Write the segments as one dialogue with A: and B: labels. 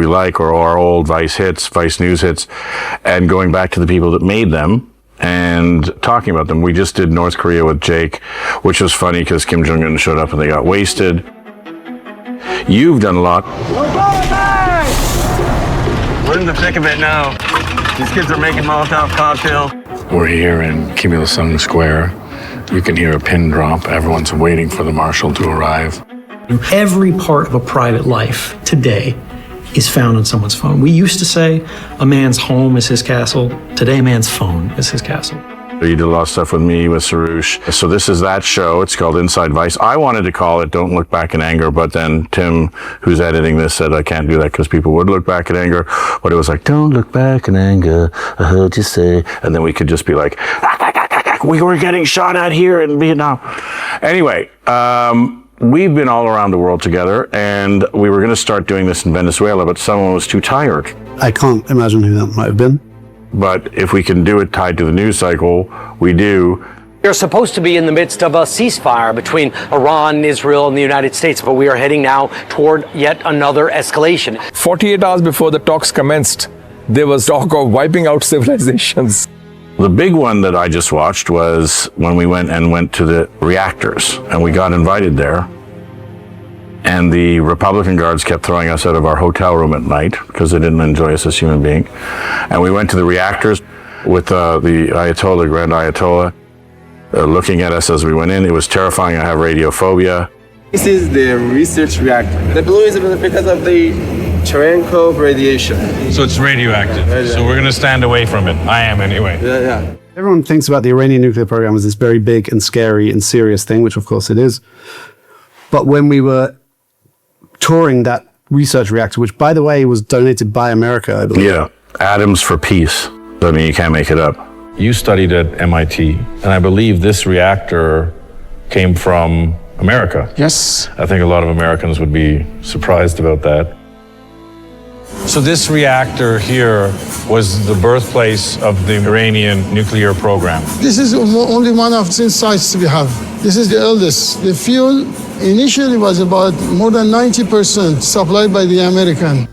A: we like, or our old Vice hits, Vice News hits, and going back to the people that made them and talking about them. We just did North Korea with Jake, which was funny because Kim Jong-un showed up and they got wasted. You've done a lot.
B: We're in the thick of it now. These kids are making Molotov cocktails.
A: We're here in Kim Il-sung Square. You can hear a pin drop. Everyone's waiting for the marshal to arrive.
C: Every part of a private life today is found on someone's phone. We used to say a man's home is his castle. Today, a man's phone is his castle.
A: You did a lot of stuff with me, with Sarouche. So this is that show. It's called Inside Vice. I wanted to call it Don't Look Back in Anger, but then Tim, who's editing this, said I can't do that because people would look back in anger. But it was like, don't look back in anger, I heard you say. And then we could just be like, we were getting shot at here in Vietnam. Anyway, we've been all around the world together, and we were going to start doing this in Venezuela, but someone was too tired.
D: I can't imagine who that might have been.
A: But if we can do it tied to the news cycle, we do.
E: We're supposed to be in the midst of a ceasefire between Iran, Israel, and the United States, but we are heading now toward yet another escalation.
F: 48 hours before the talks commenced, there was talk of wiping out civilizations.
A: The big one that I just watched was when we went to the reactors, and we got invited there. And the Republican guards kept throwing us out of our hotel room at night because they didn't enjoy us as human beings. And we went to the reactors with the Ayatollah, Grand Ayatollah, looking at us as we went in. It was terrifying. I have radiophobia.
G: This is the research reactor. The blue is because of the Cherenkov radiation.
H: So it's radioactive. So we're going to stand away from it. I am anyway.
G: Yeah.
D: Everyone thinks about the Iranian nuclear program as this very big and scary and serious thing, which of course it is. But when we were touring that research reactor, which by the way was donated by America, I believe.
A: Yeah, Atoms for Peace. I mean, you can't make it up.
H: You studied at MIT, and I believe this reactor came from America.
G: Yes.
H: I think a lot of Americans would be surprised about that. So this reactor here was the birthplace of the Iranian nuclear program.
I: This is only one of the sites we have. This is the eldest. The fuel initially was about more than 90% supplied by the American.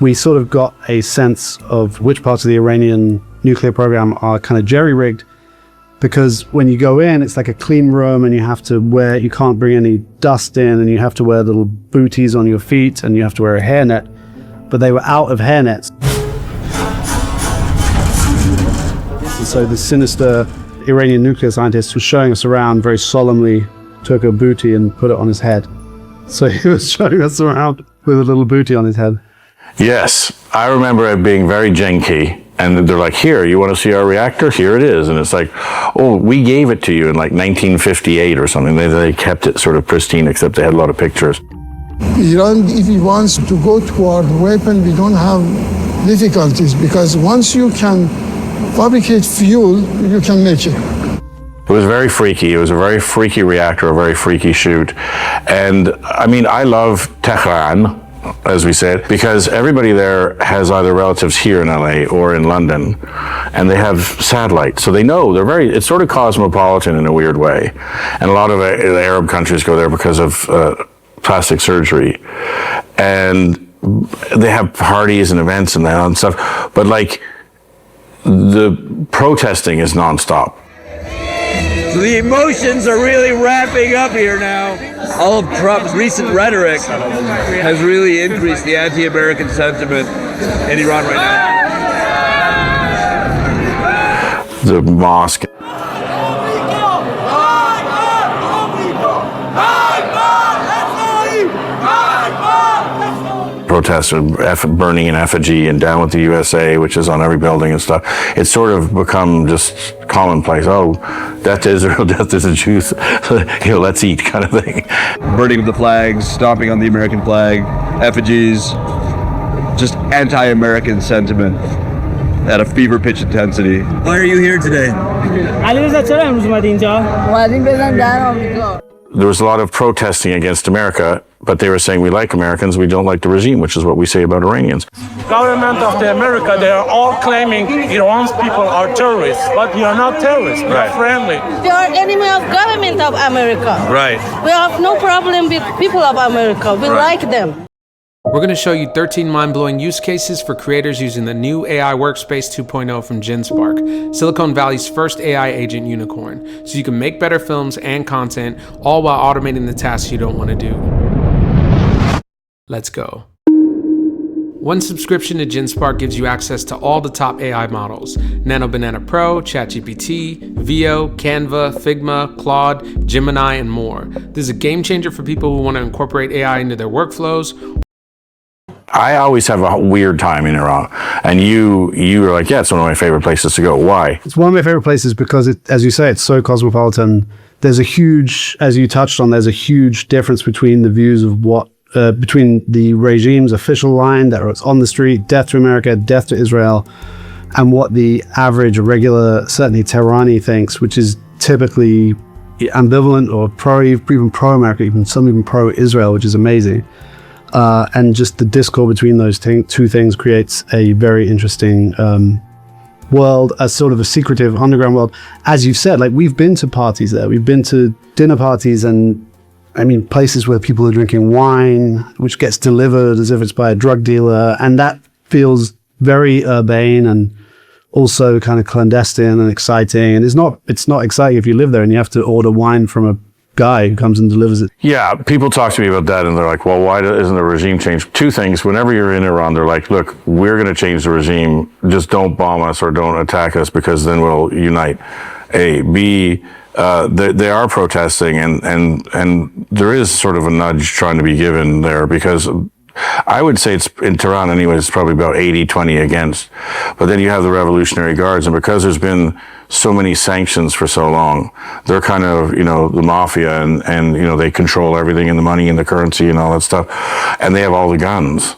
D: We sort of got a sense of which parts of the Iranian nuclear program are kind of jerry-rigged, because when you go in, it's like a clean room and you can't bring any dust in, and you have to wear little booties on your feet, and you have to wear a hairnet. But they were out of hairnets. And so the sinister Iranian nuclear scientist who was showing us around very solemnly took a booty and put it on his head. So he was showing us around with a little booty on his head.
A: Yes, I remember it being very janky. And they're like, here, you want to see our reactor? Here it is. And it's like, oh, we gave it to you in like 1958 or something. They kept it sort of pristine, except they had a lot of pictures.
I: Iran, if it wants to go toward weapon, we don't have difficulties, because once you can fabricate fuel, you can make it.
A: It was very freaky. It was a very freaky reactor, a very freaky shoot. And I mean, I love Tehran, as we said, because everybody there has either relatives here in LA or in London, and they have satellites. So they know, it's sort of cosmopolitan in a weird way. And a lot of the Arab countries go there because of plastic surgery. And they have parties and events and stuff. But like, the protesting is nonstop.
J: So the emotions are really ramping up here now. All of Trump's recent rhetoric has really increased the anti-American sentiment in Iran right
A: now. The mosque. Protests, burning an effigy and down with the USA, which is on every building and stuff. It's sort of become just commonplace. Oh, death to Israel, death to the Jews. Let's eat kind of thing.
G: Burning of the flags, stomping on the American flag, effigies, just anti-American sentiment at a fever-pitch intensity.
J: Why are you here today?
A: There was a lot of protesting against America, but they were saying we like Americans, we don't like the regime, which is what we say about Iranians.
K: Government of the America, they are all claiming Iran's people are terrorists, but we are not terrorists, we are friendly.
L: They are enemy of government of America.
H: Right.
L: We have no problem with people of America, we like them.
M: We're going to show you 13 mind-blowing use cases for creators using the new AI Workspace 2.0 from Genspark, Silicon Valley's first AI agent unicorn, so you can make better films and content, all while automating the tasks you don't want to do. Let's go. One subscription to Genspark gives you access to all the top AI models: Nano Banana Pro, ChatGPT, Veo, Canva, Figma, Claude, Gemini, and more. This is a game changer for people who want to incorporate AI into their workflows.
A: I always have a weird time in Iran, and you were like, yeah, it's one of my favorite places to go. Why?
D: It's one of my favorite places because, as you say, it's so cosmopolitan. There's a huge, as you touched on, there's a huge difference between the views of what, between the regime's official line that was on the street, death to America, death to Israel, and what the average, regular, certainly Tehrani thinks, which is typically ambivalent or even pro-America, even pro-Israel, which is amazing. And just the discord between those two things creates a very interesting world, a sort of a secretive underground world. As you've said, like, we've been to parties there. We've been to dinner parties and, I mean, places where people are drinking wine, which gets delivered as if it's by a drug dealer. And that feels very urbane and also kind of clandestine and exciting. And it's not exciting if you live there and you have to order wine from a guy who comes and delivers it.
A: Yeah, people talk to me about that and they're like, well, why isn't the regime changed? Two things. Whenever you're in Iran, they're like, look, we're going to change the regime. Just don't bomb us or don't attack us, because then we'll unite. A. B, they are protesting and there is sort of a nudge trying to be given there, because I would say it's in Tehran anyway, it's probably about 80-20 against. But then you have the Revolutionary Guards, and because there's been so many sanctions for so long, they're kind of, the mafia, and they control everything, and the money and the currency and all that stuff, and they have all the guns.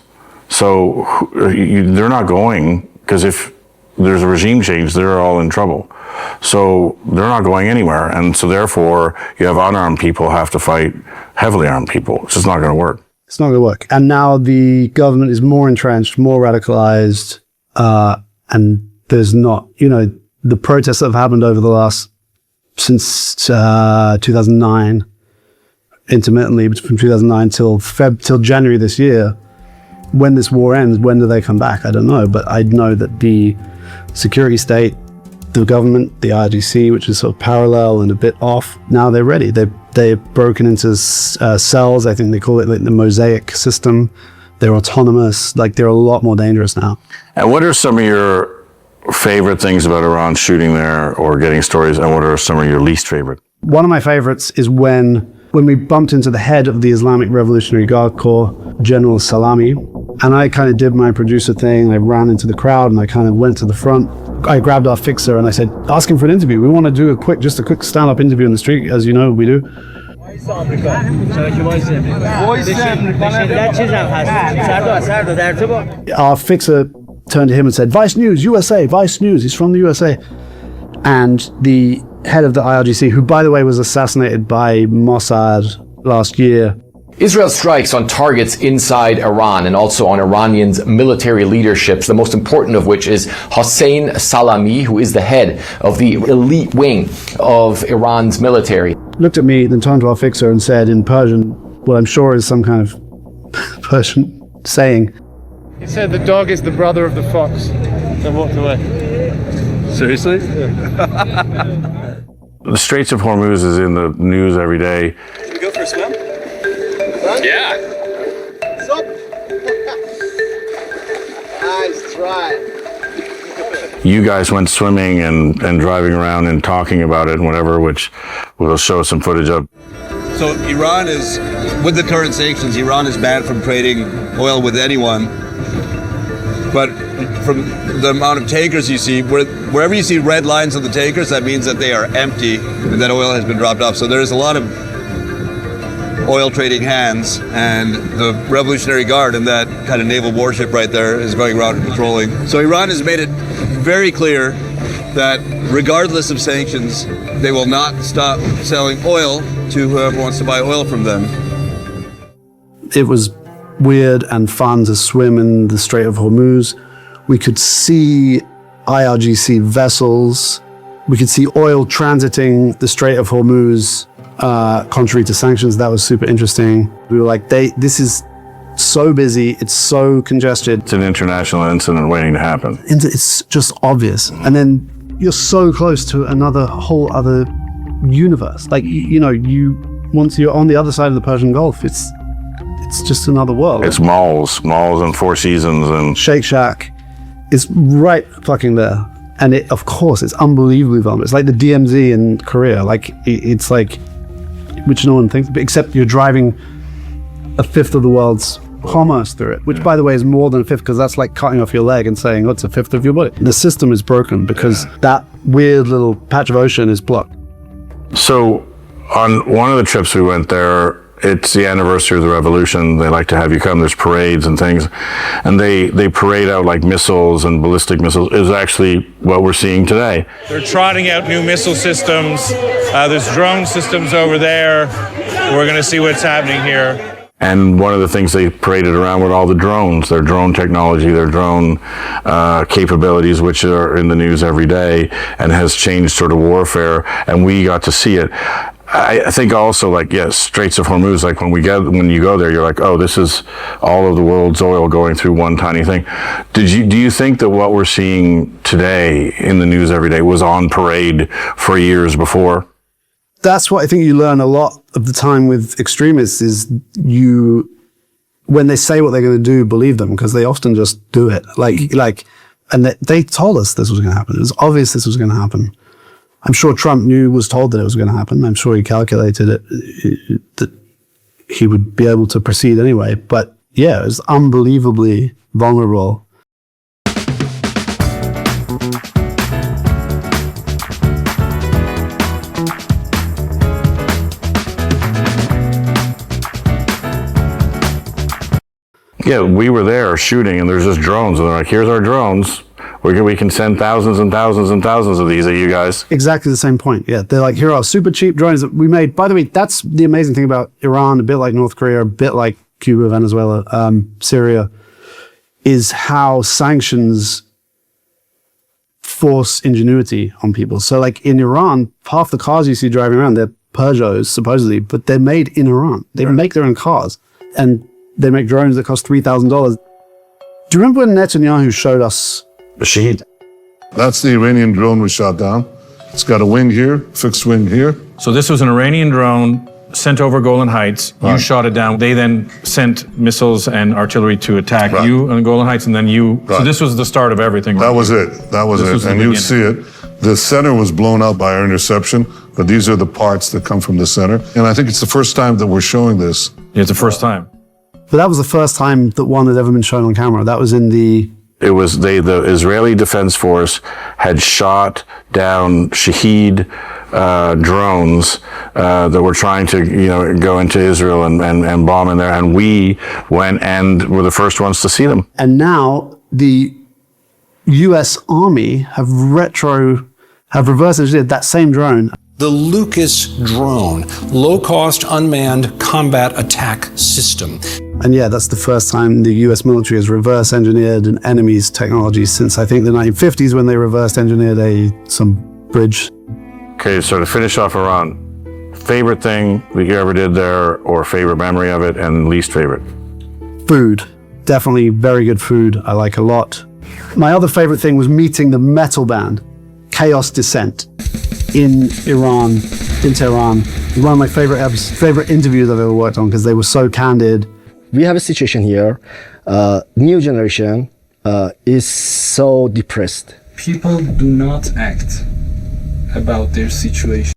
A: So they're not going, because if there's a regime change, they're all in trouble. So they're not going anywhere, and so therefore you have unarmed people have to fight heavily armed people. It's just not going to work.
D: It's not going to work. And now the government is more entrenched, more radicalized, and there's not, the protests that have happened over the last, since 2009, intermittently from 2009 till January this year. When this war ends, when do they come back? I don't know, but I know that the security state, the government, the IRGC, which is sort of parallel and a bit off, now they're ready. They've broken into cells. I think they call it like the mosaic system. They're autonomous. Like, they're a lot more dangerous now.
A: And what are some of your favorite things about Iran shooting there or getting stories, and what are some of your least favorite?
D: One of my favorites is when we bumped into the head of the Islamic Revolutionary Guard Corps, General Salami, and I kind of did my producer thing. I ran into the crowd and I kind of went to the front. I grabbed our fixer and I said, ask him for an interview. We want to do just a quick stand-up interview in the street, as you know we do. Our fixer turned to him and said, Vice News, USA, Vice News. He's from the USA. And the head of the IRGC, who, by the way, was assassinated by Mossad last year.
N: Israel strikes on targets inside Iran and also on Iranians' military leaderships, the most important of which is Hossein Salami, who is the head of the elite wing of Iran's military.
D: Looked at me, then turned to our fixer and said in Persian, what I'm sure is some kind of Persian saying.
O: He said the dog is the brother of the fox, and walked away.
G: Seriously?
A: The Straits of Hormuz is in the news every day.
B: Should we go for a swim?
J: Yeah.
B: What's up? Nice try.
A: You guys went swimming and driving around and talking about it and whatever, which we'll show some footage of.
G: So Iran is, with the current sanctions, Iran is banned from trading oil with anyone. But from the amount of tankers you see, wherever you see red lines on the tankers, that means that they are empty and that oil has been dropped off. So there's a lot of oil trading hands, and the Revolutionary Guard and that kind of naval warship right there is going around and patrolling. So Iran has made it very clear that regardless of sanctions, they will not stop selling oil to whoever wants to buy oil from them.
D: It was weird and fun to swim in the Strait of Hormuz. We could see IRGC vessels. We could see oil transiting the Strait of Hormuz, contrary to sanctions. That was super interesting. We were like, this is so busy, it's so congested.
A: It's an international incident waiting to happen.
D: It's just obvious. And then you're so close to whole other universe. Like, once you're on the other side of the Persian Gulf, it's just another world.
A: It's malls and Four Seasons and
D: Shake Shack is right fucking there. And of course, it's unbelievably vulnerable. It's like the DMZ in Korea. Like, it's like, which no one thinks, except you're driving a fifth of the world's commerce through it, which by the way is more than a fifth, because that's like cutting off your leg and saying, oh, it's a fifth of your body. The system is broken because that weird little patch of ocean is blocked.
A: So on one of the trips we went there, it's the anniversary of the revolution. They like to have you come. There's parades and things. And they parade out like missiles and ballistic missiles. Is actually what we're seeing today.
H: They're trotting out new missile systems. There's drone systems over there. We're going to see what's happening here.
A: And one of the things they paraded around were all the drones, their drone technology, their drone capabilities, which are in the news every day and has changed sort of warfare. And we got to see it. I think also, like, yes, Straits of Hormuz, like when you go there, you're like, oh, this is all of the world's oil going through one tiny thing. Do you think that what we're seeing today in the news every day was on parade for years before?
D: That's what I think you learn a lot of the time with extremists is when they say what they're going to do, believe them, because they often just do it. And they told us this was going to happen. It was obvious this was going to happen. I'm sure Trump was told that it was going to happen. I'm sure he calculated it that he would be able to proceed anyway. But yeah, it was unbelievably vulnerable.
A: Yeah, we were there shooting, and there's just drones, and they're like, here's our drones. We can send thousands and thousands and thousands of these at you guys.
D: Exactly the same point. Yeah, they're like, here are super cheap drones that we made. By the way, that's the amazing thing about Iran, a bit like North Korea, a bit like Cuba, Venezuela, Syria, is how sanctions force ingenuity on people. So like in Iran, half the cars you see driving around, they're Peugeots, supposedly, but they're made in Iran. They make their own cars. And they make drones that cost $3,000. Do you remember when Netanyahu showed us
A: Shahid?
P: That's the Iranian drone we shot down. It's got a wing here, fixed wing here.
H: So this was an Iranian drone sent over Golan Heights. You shot it down. They then sent missiles and artillery to attack you on Golan Heights, and then you. So this was the start of everything.
P: That was it. That was it. And you see it. The center was blown out by our interception, but these are the parts that come from the center. And I think it's the first time that we're showing this.
H: Yeah, it's the first time.
D: But that was the first time that one had ever been shown on camera. That was in the...
A: It was the Israeli Defense Force had shot down Shahid drones that were trying to go into Israel and bomb in there, and we went and were the first ones to see them.
D: And now the U.S. Army have reverse engineered that same drone.
Q: The Lucas drone, low-cost unmanned combat attack system.
D: And yeah, that's the first time the US military has reverse engineered an enemy's technology since I think the 1950s when they reverse engineered some bridge.
A: Okay, so to finish off Iran, favorite thing that you ever did there, or favorite memory of it, and least favorite?
D: Food. Definitely very good food. I like a lot. My other favorite thing was meeting the metal band, Chaos Descent, in Iran, in Tehran. It was one of my favorite interviews I've ever worked on because they were so candid.
R: We have a situation here, new generation is so depressed.
S: People do not act about their situation.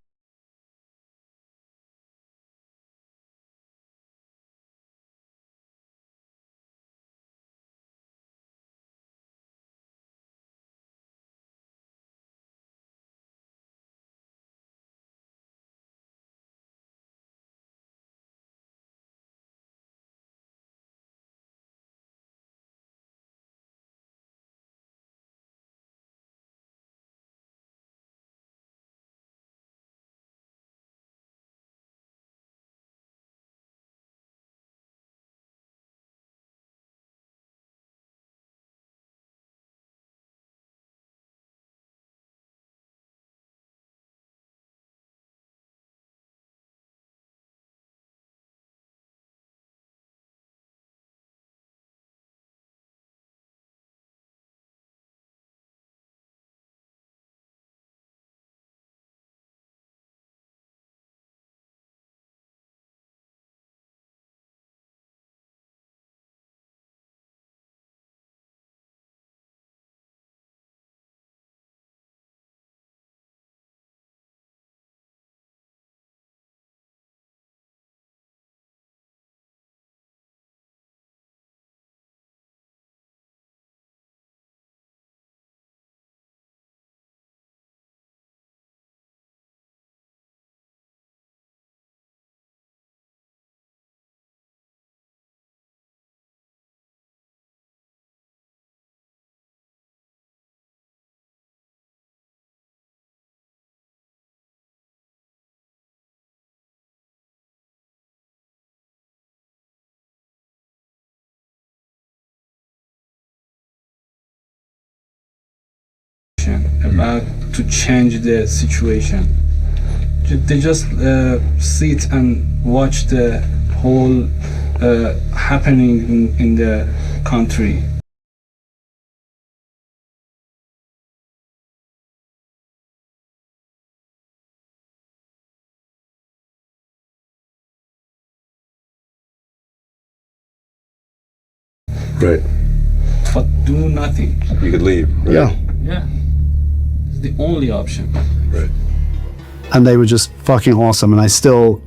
S: about to change the situation. They just sit and watch the whole happening in the country.
G: Right.
S: But do nothing.
G: You could leave. Right?
R: Yeah.
S: Yeah. It's the only option.
G: Right.
D: And they were just fucking awesome. And I still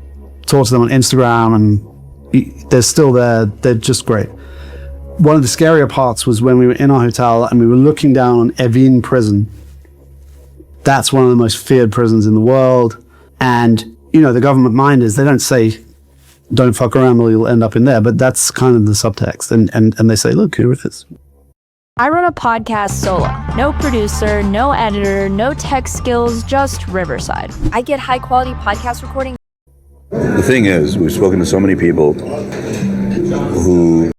D: talk to them on Instagram, and they're still there. They're just great. One of the scarier parts was when we were in our hotel and we were looking down on Evin prison. That's one of the most feared prisons in the world. And, you know, the government minders, they don't say, don't fuck around or you'll end up in there. But that's kind of the subtext. And they say, look, here it is.
T: I run a podcast solo. No producer, no editor, no tech skills, just Riverside. I get high quality podcast recording.
G: The thing is, we've spoken to so many people who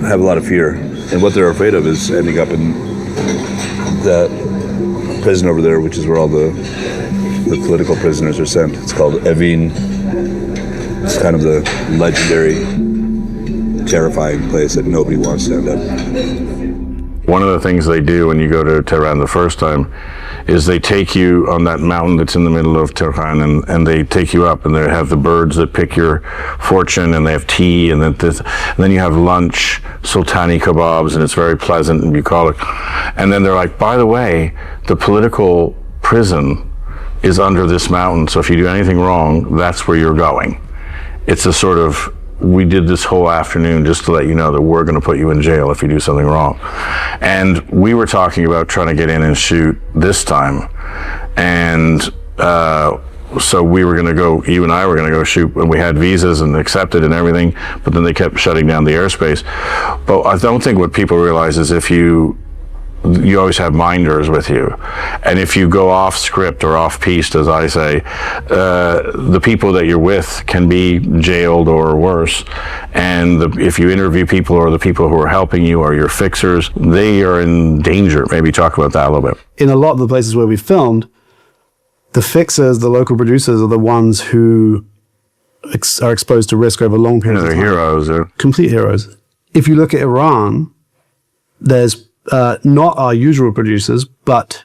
G: have a lot of fear, and what they're afraid of is ending up in that prison over there, which is where all the political prisoners are sent. It's called Evin. It's kind of the legendary, terrifying place that nobody wants to end up.
A: One of the things they do when you go to Tehran the first time is they take you on that mountain that's in the middle of Tehran, and they take you up, and they have the birds that pick your fortune, and they have tea, and then you have lunch, sultani kebabs, and it's very pleasant and bucolic. And then they're like, by the way, the political prison is under this mountain, so if you do anything wrong, that's where you're going. It's a sort of we did this whole afternoon just to let you know that we're going to put you in jail if you do something wrong. And we were talking about trying to get in and shoot this time. And so we were going to go, you and I were going to go shoot, and we had visas and accepted and everything, but then they kept shutting down the airspace. But I don't think what people realize is if you always have minders with you. And if you go off script or off piste, as I say, the people that you're with can be jailed or worse. And if you interview people or the people who are helping you or your fixers, they are in danger. Maybe talk about that a little bit.
D: In a lot of the places where we filmed, the fixers, the local producers are the ones who are exposed to risk over long periods of time.
A: They're heroes. They're
D: complete heroes. If you look at Iran, there's not our usual producers, but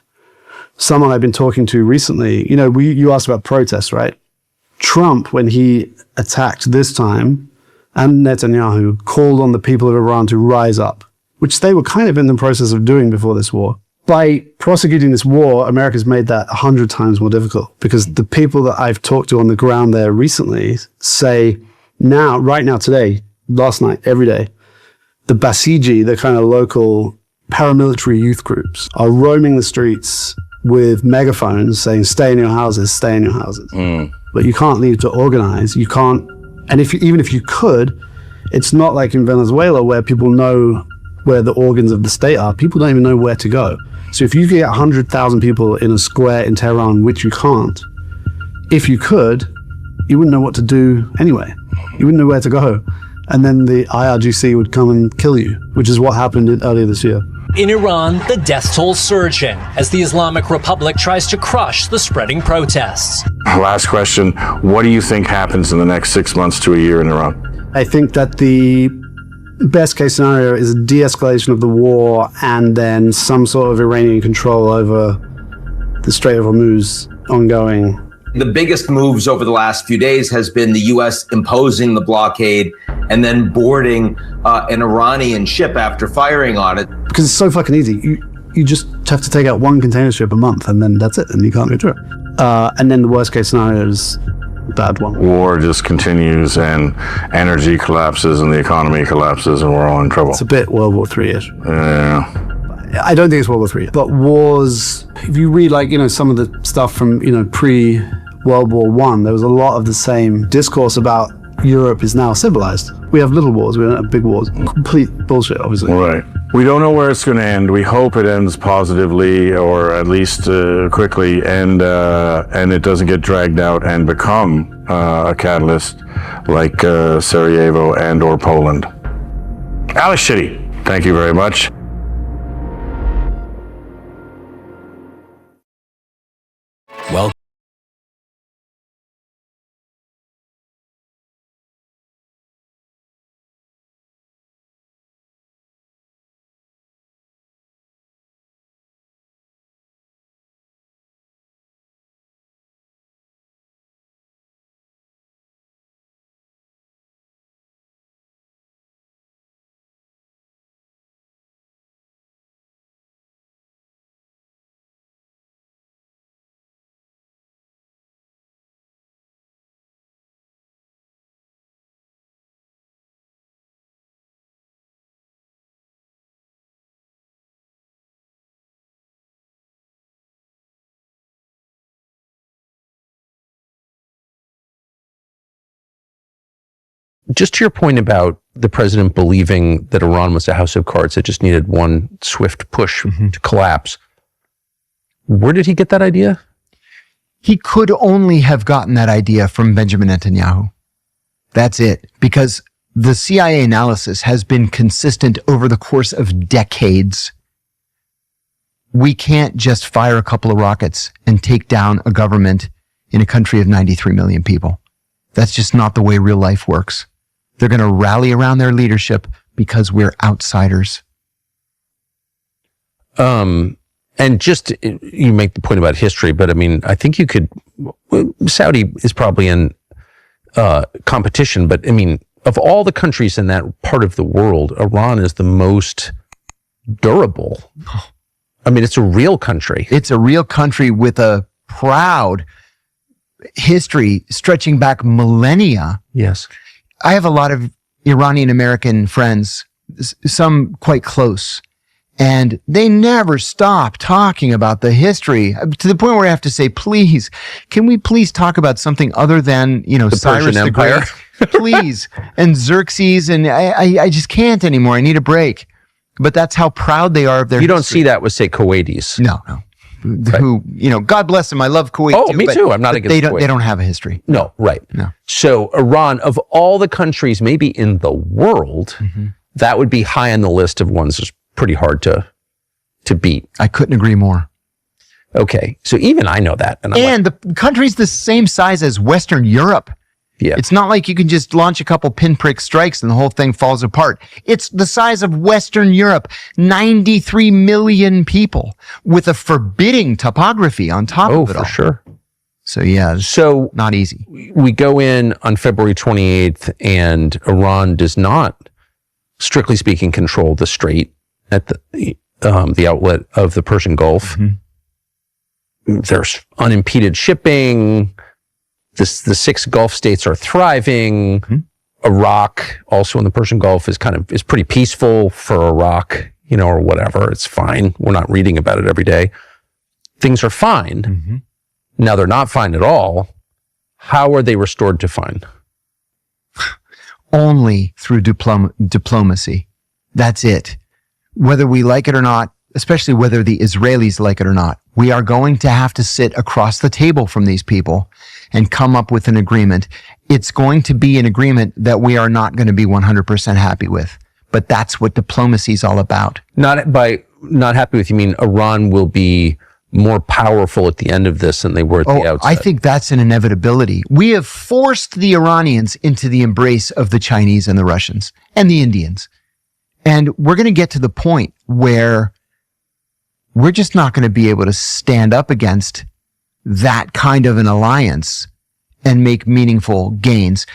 D: someone I've been talking to recently. You know, you asked about protests, right? Trump, when he attacked this time, and Netanyahu called on the people of Iran to rise up, which they were kind of in the process of doing before this war. By prosecuting this war, America's made that 100 times more difficult, because the people that I've talked to on the ground there recently say now, right now, today, last night, every day, the Basiji, the kind of local paramilitary youth groups, are roaming the streets with megaphones saying, stay in your houses, stay in your houses. But you can't leave to organize. You can't, and even if you could, it's not like in Venezuela where people know where the organs of the state are. People don't even know where to go. So if you get 100,000 people in a square in Tehran, which you can't, if you could, you wouldn't know what to do anyway. You wouldn't know where to go. And then the IRGC would come and kill you, which is what happened earlier this year.
U: In Iran, the death toll surging as the Islamic Republic tries to crush the spreading protests.
A: Last question. What do you think happens in the next 6 months to a year in Iran?
D: I think that the best case scenario is a de-escalation of the war and then some sort of Iranian control over the Strait of Hormuz ongoing.
V: The biggest moves over the last few days has been the U.S. imposing the blockade and then boarding an Iranian ship after firing on it.
D: Because it's so fucking easy. You just have to take out one container ship a month and then that's it, and you can't go through it. And then the worst case scenario is a bad one.
A: War just continues and energy collapses and the economy collapses and we're all in trouble.
D: It's a bit World War III-ish.
A: Yeah.
D: I don't think it's World War III, but wars, if you read some of the stuff from, pre-World War I, there was a lot of the same discourse about Europe is now civilized. We have little wars, we don't have big wars. Complete bullshit, obviously.
A: Right. We don't know where it's going to end. We hope it ends positively or at least quickly and it doesn't get dragged out and become a catalyst like Sarajevo and or Poland. Alex Shitty, thank you very much.
U: Well.
W: Just to your point about the president believing that Iran was a house of cards that just needed one swift push to collapse, where did he get that idea?
X: He could only have gotten that idea from Benjamin Netanyahu. That's it. Because the CIA analysis has been consistent over the course of decades. We can't just fire a couple of rockets and take down a government in a country of 93 million people. That's just not the way real life works. They're going to rally around their leadership because we're outsiders.
W: And just, you make the point about history, but I mean, I think you could, Saudi is probably in competition, but I mean, of all the countries in that part of the world, Iran is the most durable. I mean, it's a real country.
X: It's a real country with a proud history stretching back millennia.
W: Yes.
X: I have a lot of Iranian American friends, some quite close, and they never stop talking about the history to the point where I have to say, please, can we please talk about something other than, the Cyrus
W: Persian
X: the Great, please, and Xerxes, and I just can't anymore. I need a break. But that's how proud they are of their
W: You don't
X: history.
W: see that with, say, Kuwaitis.
X: No. Who, God bless them. I love Kuwait.
W: Oh, me too. I'm not against Kuwait.
X: They don't have a history.
W: No, right.
X: No.
W: So Iran, of all the countries maybe in the world, that would be high on the list of ones that's pretty hard to beat.
X: I couldn't agree more.
W: Okay. So even I know that.
X: And the country's the same size as Western Europe.
W: Yeah.
X: It's not like you can just launch a couple pinprick strikes and the whole thing falls apart. It's the size of Western Europe, 93 million people with a forbidding topography on top of it all.
W: Oh, for sure.
X: So yeah,
W: so
X: not easy.
W: We go in on February 28th and Iran does not, strictly speaking, control the strait at the outlet of the Persian Gulf. There's unimpeded shipping. The 6 Gulf states are thriving. Iraq, also in the Persian Gulf, is pretty peaceful for Iraq, or whatever. It's fine. We're not reading about it every day. Things are fine. Now they're not fine at all. How are they restored to fine?
X: Only through diplomacy. That's it. Whether we like it or not, especially whether the Israelis like it or not, we are going to have to sit across the table from these people and come up with an agreement. It's going to be an agreement that we are not going to be 100% happy with. But that's what diplomacy is all about.
W: Not happy with, you mean Iran will be more powerful at the end of this than they were at the outset?
X: I think that's an inevitability. We have forced the Iranians into the embrace of the Chinese and the Russians and the Indians. And we're going to get to the point where we're just not going to be able to stand up against that kind of an alliance and make meaningful gains.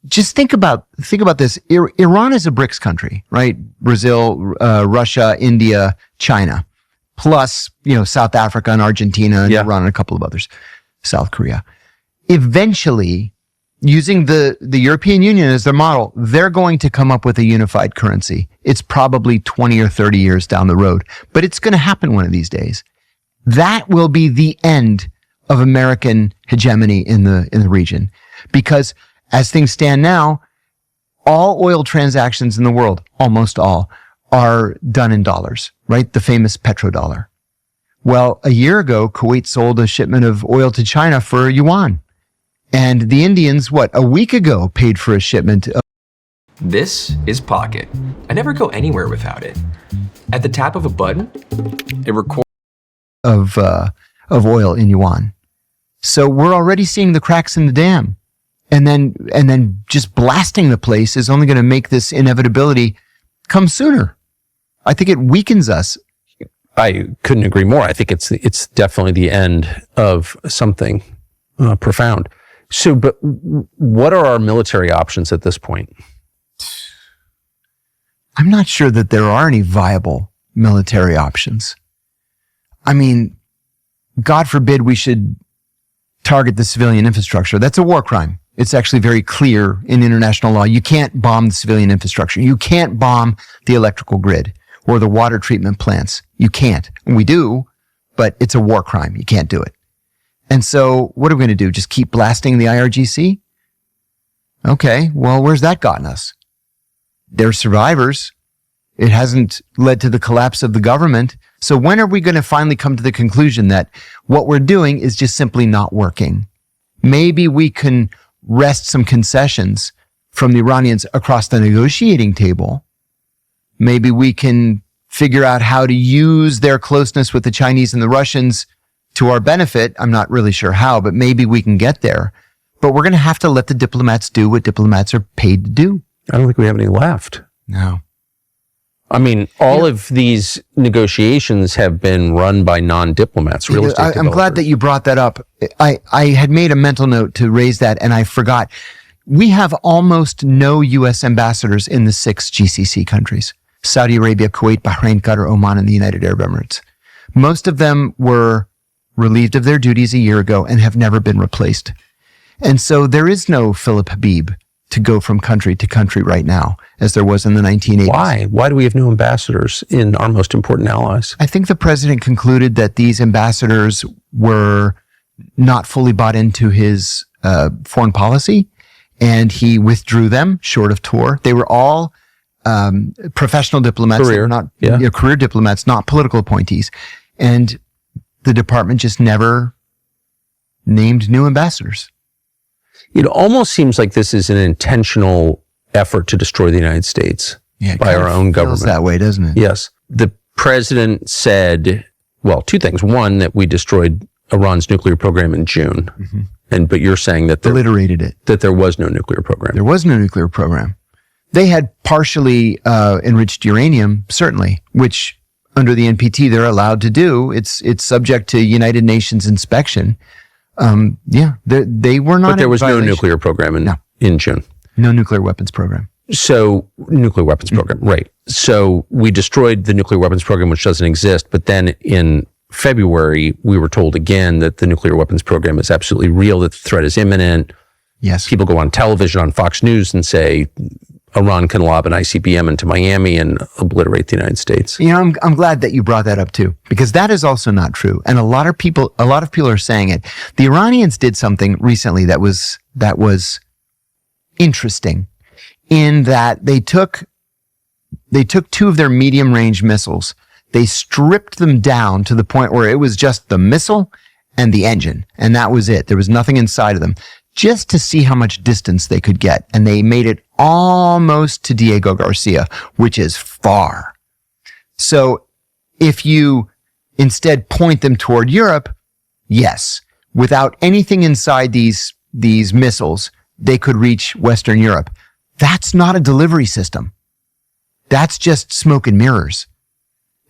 X: Just think about this. Iran is a BRICS country, right? Brazil, Russia, India, China, plus, South Africa and Argentina and Iran and a couple of others, South Korea. Eventually, using the European Union as their model, they're going to come up with a unified currency. It's probably 20 or 30 years down the road, but it's going to happen one of these days. That will be the end of American hegemony in the region, because as things stand now, all oil transactions in the world, almost all, are done in dollars, right? The famous petrodollar. Well, a year ago, Kuwait sold a shipment of oil to China for yuan. And the Indians, a week ago, paid for a shipment of...
C: This is Pocket. I never go anywhere without it. At the tap of a button, it records...
X: of oil in yuan. So we're already seeing the cracks in the dam. And then just blasting the place is only going to make this inevitability come sooner. I think it weakens us.
W: I couldn't agree more. I think it's definitely the end of something profound. So, but what are our military options at this point?
X: I'm not sure that there are any viable military options. I mean, God forbid we should target the civilian infrastructure. That's a war crime. It's actually very clear in international law. You can't bomb the civilian infrastructure. You can't bomb the electrical grid or the water treatment plants. You can't. We do, but it's a war crime. You can't do it. And so what are we going to do? Just keep blasting the IRGC? Okay, well, where's that gotten us? They're survivors. It hasn't led to the collapse of the government. So when are we going to finally come to the conclusion that what we're doing is just simply not working? Maybe we can wrest some concessions from the Iranians across the negotiating table. Maybe we can figure out how to use their closeness with the Chinese and the Russians to our benefit. I'm not really sure how, but maybe we can get there. But we're going to have to let the diplomats do what diplomats are paid to do.
W: I don't think we have any left.
X: No.
W: I mean, all of these negotiations have been run by non-diplomats, real estate developers.
X: I'm glad that you brought that up. I had made a mental note to raise that, and I forgot. We have almost no U.S. ambassadors in the 6 GCC countries: Saudi Arabia, Kuwait, Bahrain, Qatar, Oman, and the United Arab Emirates. Most of them were relieved of their duties a year ago and have never been replaced. And so there is no Philip Habib to go from country to country right now as there was in the 1980s.
W: Why? Why do we have no ambassadors in our most important allies?
X: I think the president concluded that these ambassadors were not fully bought into his foreign policy, and he withdrew them short of tour. They were all professional diplomats, career diplomats, not political appointees. And the department just never named new ambassadors.
W: It almost seems like this is an intentional effort to destroy the United States by our own government.
X: Feels that way, doesn't it?
W: Yes. The president said, well, two things. One, that we destroyed Iran's nuclear program in June. But you're saying that
X: obliterated it.
W: That there was no nuclear program.
X: There was no nuclear program. They had partially enriched uranium, certainly, which under the NPT they're allowed to do. It's subject to United Nations inspection. They were not.
W: But there was no nuclear program in June.
X: No nuclear weapons program.
W: So nuclear weapons program, right? So we destroyed the nuclear weapons program, which doesn't exist. But then in February, we were told again that the nuclear weapons program is absolutely real, that the threat is imminent.
X: Yes.
W: People go on television on Fox News and say Iran can lob an ICBM into Miami and obliterate the United States.
X: You know, I'm glad that you brought that up too, because that is also not true. And a lot of people are saying it. The Iranians did something recently that was interesting in that they took two of their medium range missiles. They stripped them down to the point where it was just the missile and the engine, and that was it. There was nothing inside of them, just to see how much distance they could get. And they made it almost to Diego Garcia, which is far. So if you instead point them toward Europe, yes, without anything inside these missiles, they could reach Western Europe. That's not a delivery system. That's just smoke and mirrors.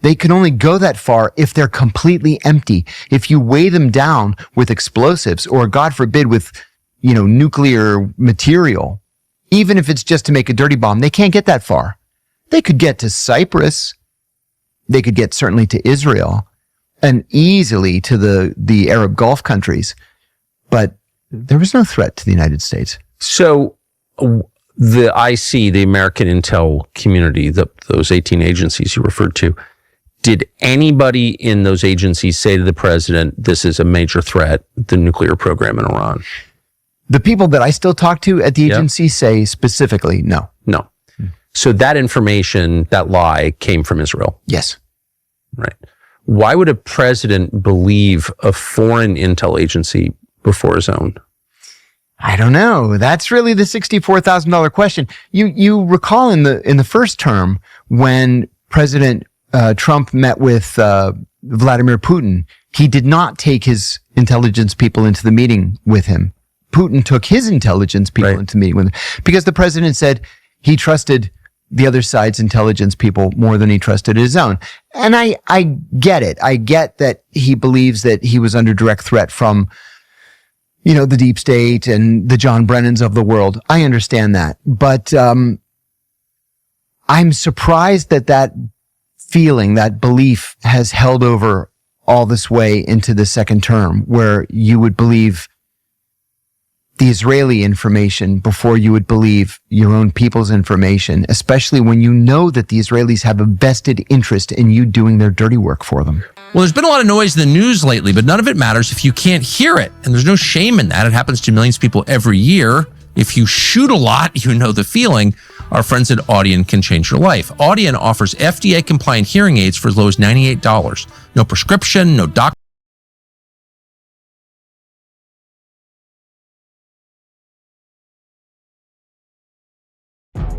X: They can only go that far if they're completely empty. If you weigh them down with explosives or, God forbid, with, nuclear material, even if it's just to make a dirty bomb, they can't get that far. They could get to Cyprus. They could get certainly to Israel and easily to the Arab Gulf countries. But there was no threat to the United States.
W: So the IC, the American Intel community, those 18 agencies you referred to, did anybody in those agencies say to the president, this is a major threat, the nuclear program in Iran?
X: The people that I still talk to at the agency say specifically no.
W: No. So that information, that lie, came from Israel?
X: Yes.
W: Right. Why would a president believe a foreign intel agency before his own?
X: I don't know. That's really the $64,000 question. You recall in the first term when President Trump met with Vladimir Putin, he did not take his intelligence people into the meeting with him. Putin took his intelligence people into the meeting with him because the president said he trusted the other side's intelligence people more than he trusted his own. And I get it. I get that he believes that he was under direct threat from, the deep state and the John Brennans of the world. I understand that. But I'm surprised that feeling, that belief has held over all this way into the second term, where you would believe the Israeli information before you would believe your own people's information, especially when you know that the Israelis have a vested interest in you doing their dirty work for them.
E: Well, there's been a lot of noise in the news lately, but none of it matters if you can't hear it. And there's no shame in that. It happens to millions of people every year. If you shoot a lot, you know the feeling. Our friends at Audion can change your life. Audion offers FDA-compliant hearing aids for as low as $98. No prescription, no doctor.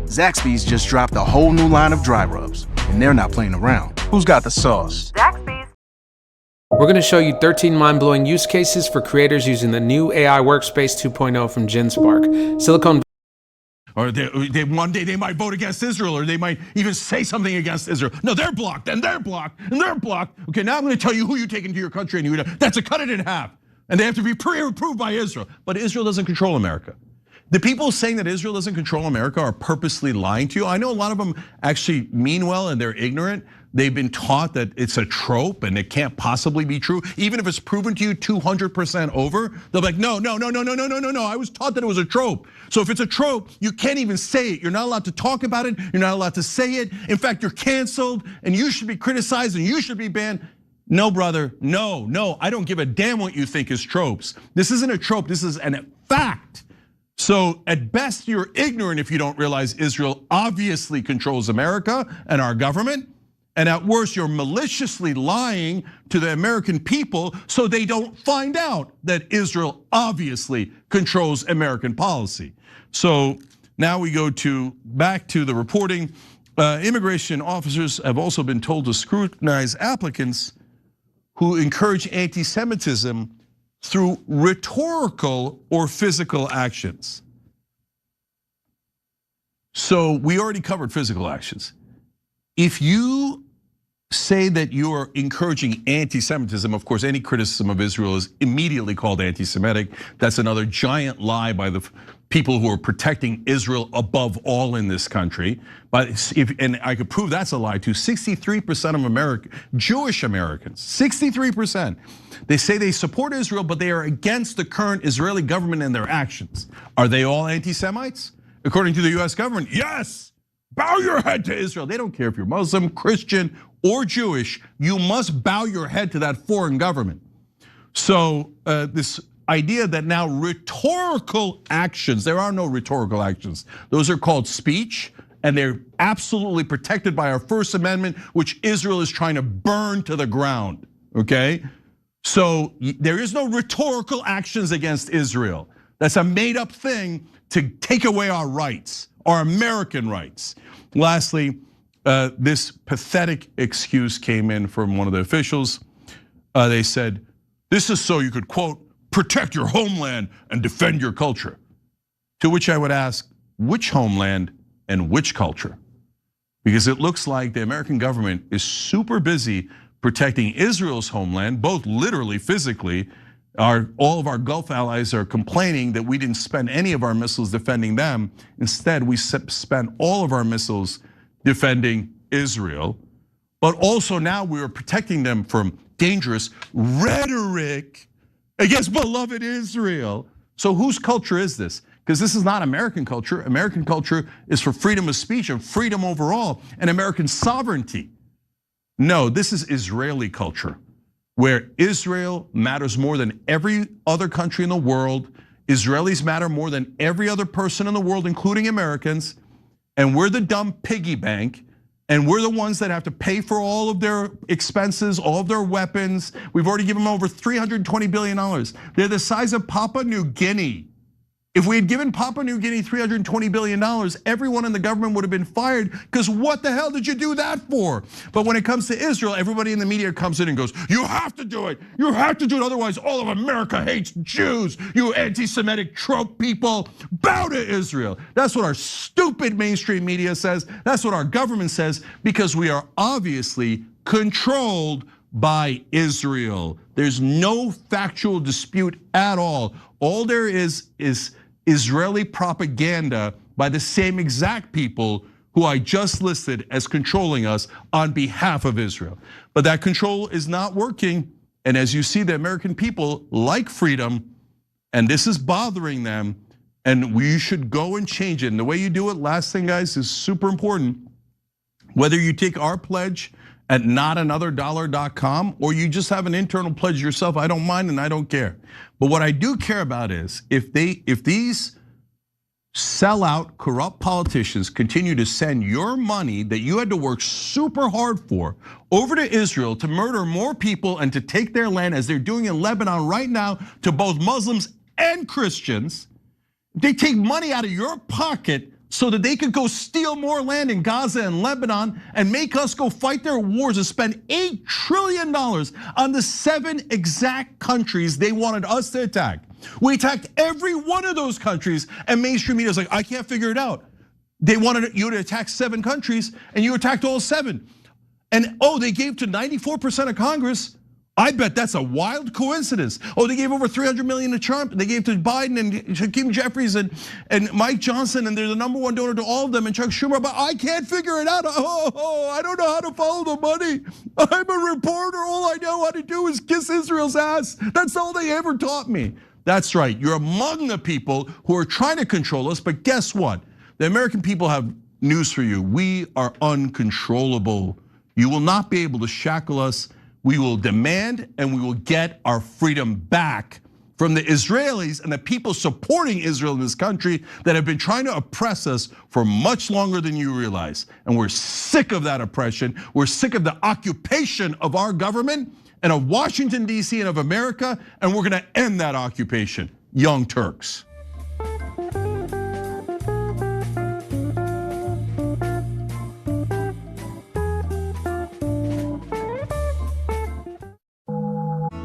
F: Zaxby's just dropped a whole new line of dry rubs, and they're not playing around. Who's got the sauce?
M: Zaxby's. We're going to show you 13 mind-blowing use cases for creators using the new AI Workspace 2.0 from GenSpark. Silicon
I: Or they one day they might vote against Israel, or they might even say something against Israel. No, they're blocked, and they're blocked, and they're blocked. Okay, now I'm going to tell you who you take into your country, and that's a cut it in half. And they have to be pre-approved by Israel. But Israel doesn't control America. The people saying that Israel doesn't control America are purposely lying to you. I know a lot of them actually mean well and they're ignorant. They've been taught that it's a trope and it can't possibly be true. Even if it's proven to you 200% over, they'll be like, no. I was taught that it was a trope. So if it's a trope, you can't even say it. You're not allowed to talk about it. You're not allowed to say it. In fact, you're canceled and you should be criticized and you should be banned. No, brother, no. I don't give a damn what you think is tropes. This isn't a trope, this is a fact. So at best, you're ignorant if you don't realize Israel obviously controls America and our government. And at worst, you're maliciously lying to the American people so they don't find out that Israel obviously controls American policy. So now we go back to the reporting. Immigration officers have also been told to scrutinize applicants who encourage anti-Semitism through rhetorical or physical actions. So we already covered physical actions. If you say that you are encouraging anti-Semitism, of course, any criticism of Israel is immediately called anti-Semitic. That's another giant lie by the people who are protecting Israel above all in this country. But and I could prove that's a lie too. 63% of Jewish Americans, 63%, they say they support Israel, but they are against the current Israeli government and their actions. Are they all anti-Semites? According to the US government, yes. Bow your head to Israel. They don't care if you're Muslim, Christian, or Jewish. You must bow your head to that foreign government. So this idea that now rhetorical actions, there are no rhetorical actions. Those are called speech, and they're absolutely protected by our First Amendment, which Israel is trying to burn to the ground, okay? So there is no rhetorical actions against Israel. That's a made up thing to take away our rights, our American rights. Lastly, this pathetic excuse came in from one of the officials. They said, this is so you could, quote, protect your homeland and defend your culture. To which I would ask, which homeland and which culture? Because it looks like the American government is super busy protecting Israel's homeland, both literally, physically. All of our Gulf allies are complaining that we didn't spend any of our missiles defending them. Instead, we spent all of our missiles defending Israel. But also now we are protecting them from dangerous rhetoric against beloved Israel. So whose culture is this? Because this is not American culture. American culture is for freedom of speech and freedom overall and American sovereignty. No, this is Israeli culture, where Israel matters more than every other country in the world. Israelis matter more than every other person in the world, including Americans. And we're the dumb piggy bank. And we're the ones that have to pay for all of their expenses, all of their weapons. We've already given them over $320 billion. They're the size of Papua New Guinea. If we had given Papua New Guinea $320 billion, everyone in the government would have been fired, because what the hell did you do that for? But when it comes to Israel, everybody in the media comes in and goes, you have to do it. You have to do it, otherwise all of America hates Jews. You anti-Semitic trope people, bow to Israel. That's what our stupid mainstream media says. That's what our government says, because we are obviously controlled by Israel. There's no factual dispute at all. All there is Israeli propaganda by the same exact people who I just listed as controlling us on behalf of Israel. But that control is not working. And as you see, the American people like freedom, and this is bothering them, and we should go and change it. And the way you do it, last thing guys, is super important. Whether you take our pledge at notanother.com, or you just have an internal pledge yourself, I don't mind and I don't care. But what I do care about is if these sellout, corrupt politicians continue to send your money that you had to work super hard for over to Israel to murder more people and to take their land, as they're doing in Lebanon right now, to both Muslims and Christians, they take money out of your pocket so that they could go steal more land in Gaza and Lebanon and make us go fight their wars and spend $8 trillion on the 7 exact countries they wanted us to attack. We attacked every one of those countries, and mainstream media is like, I can't figure it out. They wanted you to attack 7 countries, and you attacked all 7. And they gave to 94% of Congress. I bet that's a wild coincidence. Oh, they gave over $300 million to Trump. They gave to Biden and Hakeem Jeffries and Mike Johnson, and they're the #1 donor to all of them, and Chuck Schumer. But I can't figure it out. I don't know how to follow the money. I'm a reporter. All I know how to do is kiss Israel's ass. That's all they ever taught me. That's right. You're among the people who are trying to control us. But guess what? The American people have news for you. We are uncontrollable. You will not be able to shackle us. We will demand and we will get our freedom back from the Israelis and the people supporting Israel in this country that have been trying to oppress us for much longer than you realize. And we're sick of that oppression. We're sick of the occupation of our government and of Washington, D.C. and of America, and we're gonna end that occupation. Young Turks.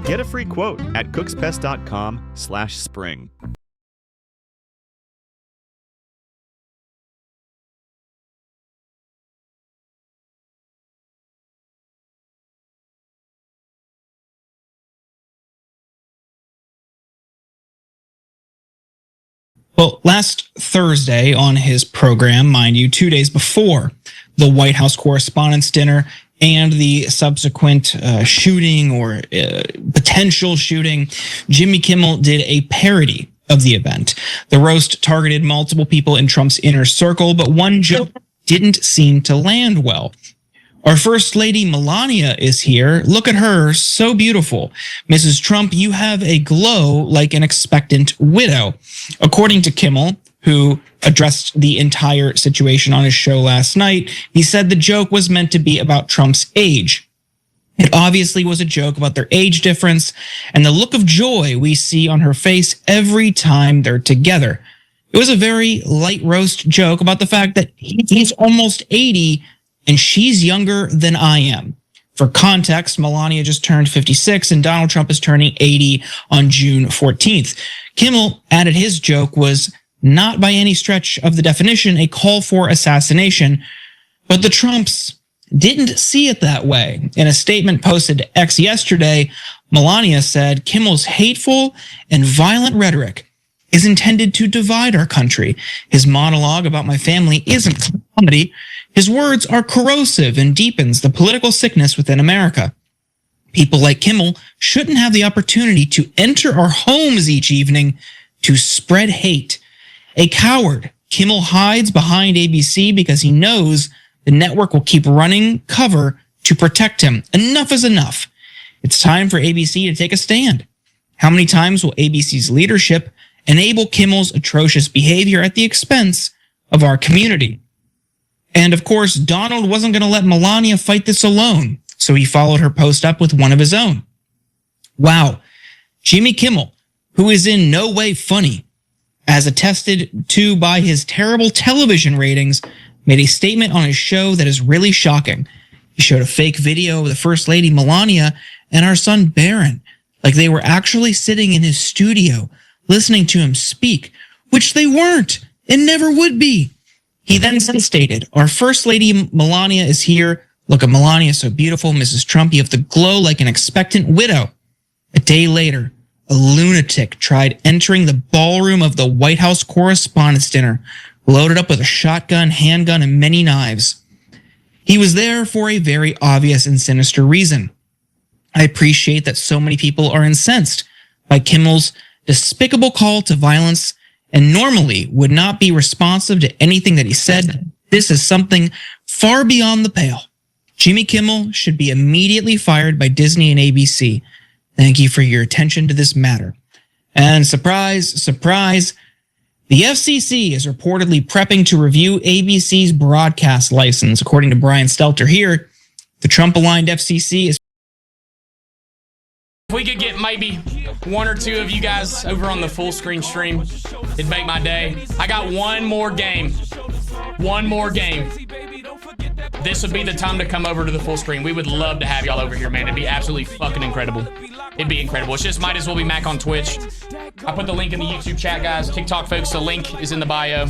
K: Get a free quote at cookspest.com/spring.
L: Well, last Thursday on his program, mind you, 2 days before the White House Correspondents' Dinner and the subsequent shooting or potential shooting, Jimmy Kimmel did a parody of the event. The roast targeted multiple people in Trump's inner circle, but one joke didn't seem to land well. Our First Lady Melania is here. Look at her, so beautiful. Mrs. Trump, you have a glow like an expectant widow. According to Kimmel, who addressed the entire situation on his show last night, he said the joke was meant to be about Trump's age. It obviously was a joke about their age difference and the look of joy we see on her face every time they're together. It was a very light roast joke about the fact that he's almost 80 and she's younger than I am. For context, Melania just turned 56 and Donald Trump is turning 80 on June 14th. Kimmel added his joke was not by any stretch of the definition a call for assassination, but the Trumps didn't see it that way. In a statement posted to X yesterday, Melania said Kimmel's hateful and violent rhetoric is intended to divide our country. His monologue about my family isn't comedy. His words are corrosive and deepens the political sickness within America. People like Kimmel shouldn't have the opportunity to enter our homes each evening to spread hate. A coward, Kimmel hides behind ABC because he knows the network will keep running cover to protect him. Enough is enough. It's time for ABC to take a stand. How many times will ABC's leadership enable Kimmel's atrocious behavior at the expense of our community? And of course, Donald wasn't going to let Melania fight this alone, so he followed her post up with one of his own. Wow, Jimmy Kimmel, who is in no way funny, as attested to by his terrible television ratings, made a statement on his show that is really shocking. He showed a fake video of the First Lady Melania and our son Barron, like they were actually sitting in his studio, listening to him speak, which they weren't and never would be. He then stated, our First Lady Melania is here. Look at Melania, so beautiful. Mrs. Trump, you have the glow like an expectant widow. A day later, a lunatic tried entering the ballroom of the White House Correspondents' Dinner, loaded up with a shotgun, handgun, and many knives. He was there for a very obvious and sinister reason. I appreciate that so many people are incensed by Kimmel's despicable call to violence and normally would not be responsive to anything that he said. This is something far beyond the pale. Jimmy Kimmel should be immediately fired by Disney and ABC. Thank you for your attention to this matter. And surprise, surprise, the FCC is reportedly prepping to review ABC's broadcast license. According to Brian Stelter here, the Trump-aligned FCC is...
N: If we could get maybe one or two of you guys over on the full screen stream, it'd make my day. I got one more game. One more game. This would be the time to come over to the full screen. We would love to have y'all over here, man. It'd be absolutely fucking incredible. It'd be incredible. It's just might as well be Mac on Twitch. I put the link in the YouTube chat, guys. TikTok, folks, the link is in the bio.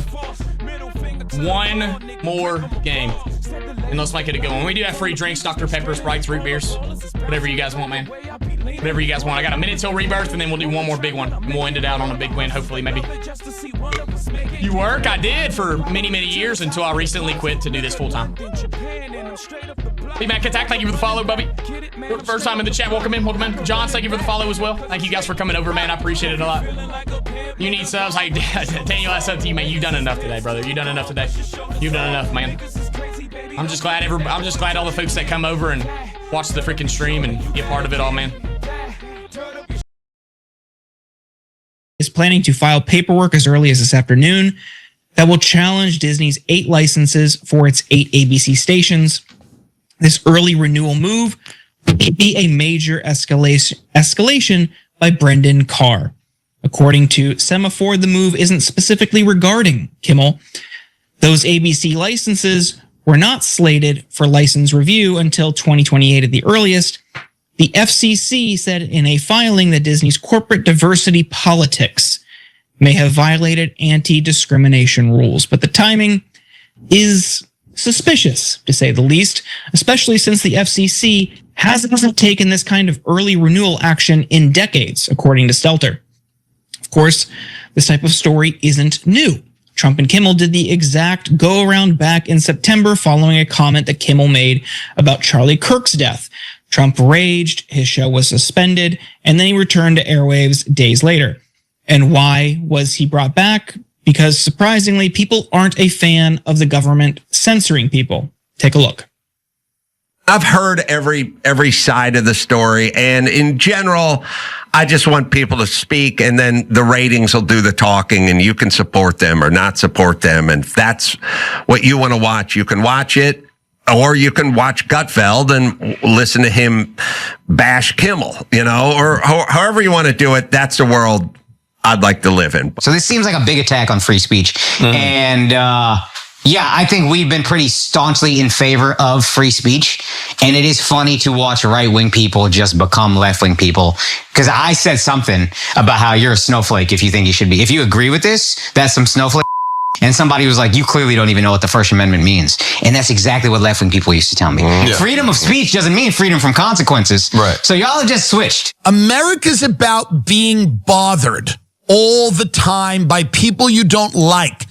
N: One more game. And let's make it a good one. We do have free drinks, Dr. Pepper, Sprites, root beers. Whatever you guys want, man. Whatever you guys want. I got a minute till rebirth, and then we'll do one more big one. And we'll end it out on a big win, hopefully, maybe. You work? I did for many, many years until I recently quit to do this full time. Big Mac Attack, thank you for the follow, Bubby. First time in the chat, welcome in, welcome in. John, thank you for the follow as well. Thank you guys for coming over, man. I appreciate it a lot. You need subs. Hey, Daniel, that's up to you, man. You've done enough today, brother. You've done enough today. You've done enough, man. I'm just glad all the folks that come over and watch the freaking stream and get part of it all, man.
L: Is planning to file paperwork as early as this afternoon that will challenge Disney's 8 licenses for its 8 ABC stations. This early renewal move would be a major escalation by Brendan Carr. According to Semaphore, the move isn't specifically regarding Kimmel. Those ABC licenses were not slated for license review until 2028 at the earliest. The FCC said in a filing that Disney's corporate diversity politics may have violated anti-discrimination rules, but the timing is suspicious, to say the least, especially since the FCC hasn't taken this kind of early renewal action in decades, according to Stelter. Of course, this type of story isn't new. Trump and Kimmel did the exact go-around back in September following a comment that Kimmel made about Charlie Kirk's death. Trump raged, his show was suspended, and then he returned to airwaves days later. And why was he brought back? Because surprisingly, people aren't a fan of the government censoring people. Take a look.
B: I've heard every side of the story, and in general, I just want people to speak, and then the ratings will do the talking, and you can support them or not support them. And if that's what you want to watch, you can watch it, or you can watch Gutfeld and listen to him bash Kimmel, or however you want to do it. That's the world I'd like to live in.
J: So this seems like a big attack on free speech. Mm-hmm. And yeah, I think we've been pretty staunchly in favor of free speech. And it is funny to watch right-wing people just become left-wing people. Because I said something about how you're a snowflake if you think you should be. If you agree with this, that's some snowflake. And somebody was like, you clearly don't even know what the First Amendment means. And that's exactly what left-wing people used to tell me. Yeah. Freedom of speech doesn't mean freedom from consequences. Right. So y'all have just switched.
O: America's about being bothered all the time by people you don't like.